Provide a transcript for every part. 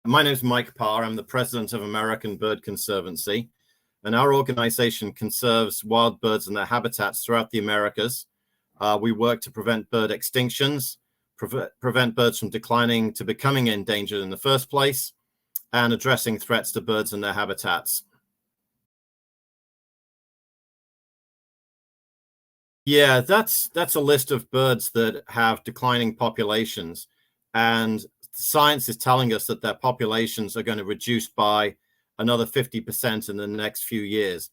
My name is Mike Parr. I'm the president of American Bird Conservancy, and our organization conserves wild birds and their habitats throughout the Americas. We work to prevent bird extinctions, prevent birds from declining to becoming endangered in the first place, and addressing threats to birds and their habitats. Yeah, that's a list of birds that have declining populations, and science is telling us that their populations are going to reduce by another 50% in the next few years.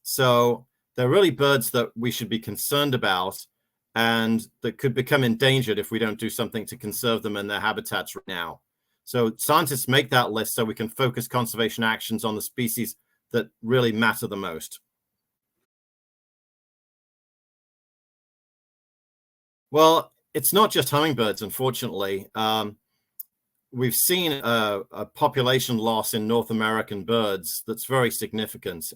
So they're really birds that we should be concerned about and that could become endangered if we don't do something to conserve them in their habitats right now. So scientists make that list so we can focus conservation actions on the species that really matter the most. Well, it's not just hummingbirds, unfortunately. We've seen a population loss in North American birds that's very significant.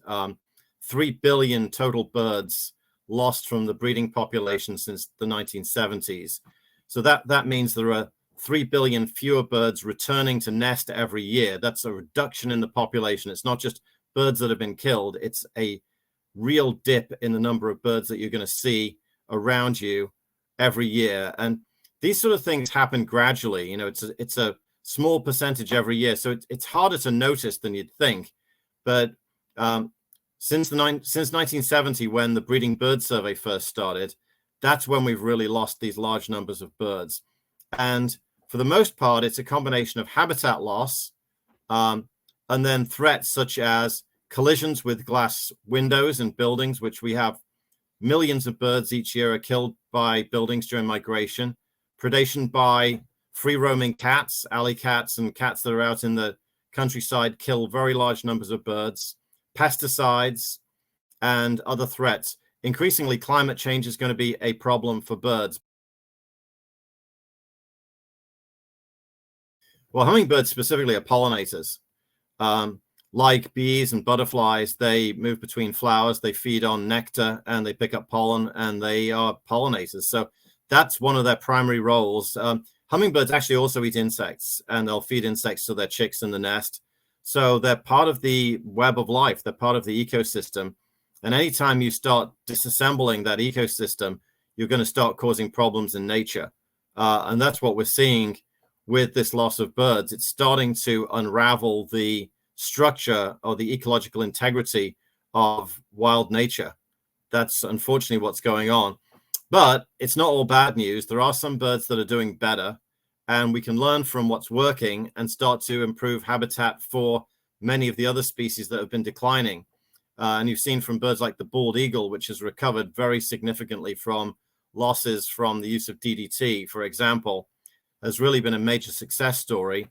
3 billion total birds lost from the breeding population since the 1970s. So that means there are 3 billion fewer birds returning to nest every year. That's a reduction in the population. It's not just birds that have been killed. It's a real dip in the number of birds that you're going to see around you every year. And these sort of things happen gradually. You know, it's a small percentage every year, so it's harder to notice than you'd think. But since 1970, when the Breeding Bird Survey first started, that's when we've really lost these large numbers of birds. And for the most part, it's a combination of habitat loss and then threats such as collisions with glass windows in buildings, which we have millions of birds each year are killed by buildings during migration, predation by free-roaming cats, alley cats, and cats that are out in the countryside kill very large numbers of birds, pesticides, and other threats. Increasingly, climate change is going to be a problem for birds. Well, hummingbirds specifically are pollinators. Like bees and butterflies, they move between flowers, they feed on nectar, and they pick up pollen, and they are pollinators. So that's one of their primary roles. Hummingbirds actually also eat insects, and they'll feed insects to their chicks in the nest. So they're part of the web of life. They're part of the ecosystem. And anytime you start disassembling that ecosystem, you're going to start causing problems in nature. And that's what we're seeing with this loss of birds. It's starting to unravel the structure or the ecological integrity of wild nature. That's unfortunately what's going on. But it's not all bad news. There are some birds that are doing better, and we can learn from what's working and start to improve habitat for many of the other species that have been declining. And you've seen from birds like the bald eagle, which has recovered very significantly from losses from the use of DDT, for example, has really been a major success story.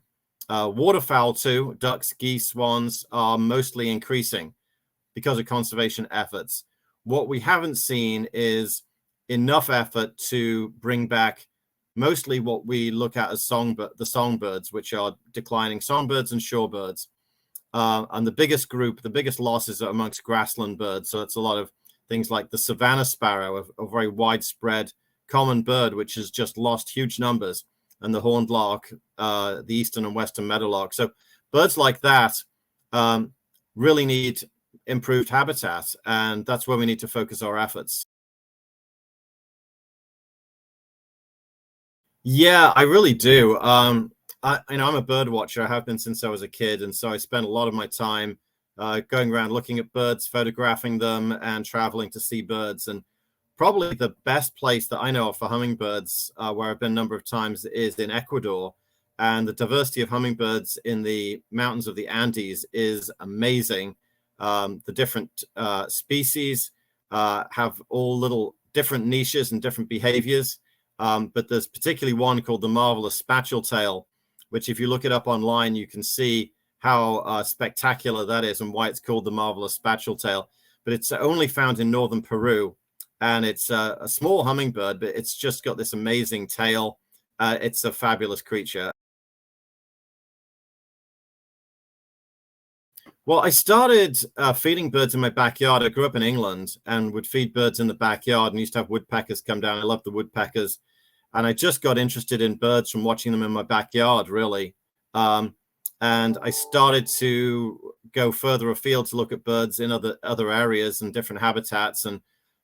Waterfowl too, ducks, geese, swans are mostly increasing because of conservation efforts. What we haven't seen is enough effort to bring back mostly what we look at as the songbirds, which are declining, songbirds and shorebirds. And the biggest group, the biggest losses are amongst grassland birds. So it's a lot of things like the savanna sparrow, a very widespread common bird, which has just lost huge numbers, and the horned lark, the eastern and western meadowlark. So birds like that really need improved habitat, and that's where we need to focus our efforts. Yeah, I really do. I'm a bird watcher. I have been since I was a kid, and so I spend a lot of my time going around looking at birds, photographing them, and traveling to see birds. And probably the best place that I know of for hummingbirds, where I've been a number of times, is in Ecuador. And the diversity of hummingbirds in the mountains of the Andes is amazing. The different species have all little different niches and different behaviors. But there's particularly one called the marvelous spatule tail, which if you look it up online, you can see how spectacular that is and why it's called the marvelous spatule tail. But it's only found in northern Peru. And it's a small hummingbird, but it's just got this amazing tail. It's a fabulous creature. Well, I started feeding birds in my backyard. I grew up in England and would feed birds in the backyard and used to have woodpeckers come down. I love the woodpeckers. And I just got interested in birds from watching them in my backyard, really. And I started to go further afield to look at birds in other areas and different habitats, and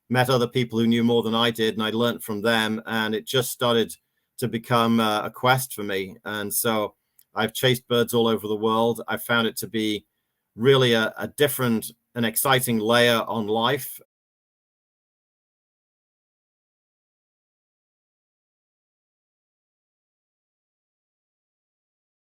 met other people who knew more than I did, and I learned from them, and it just started to become a quest for me. And so I've chased birds all over the world. I found it to be really a different and exciting layer on life.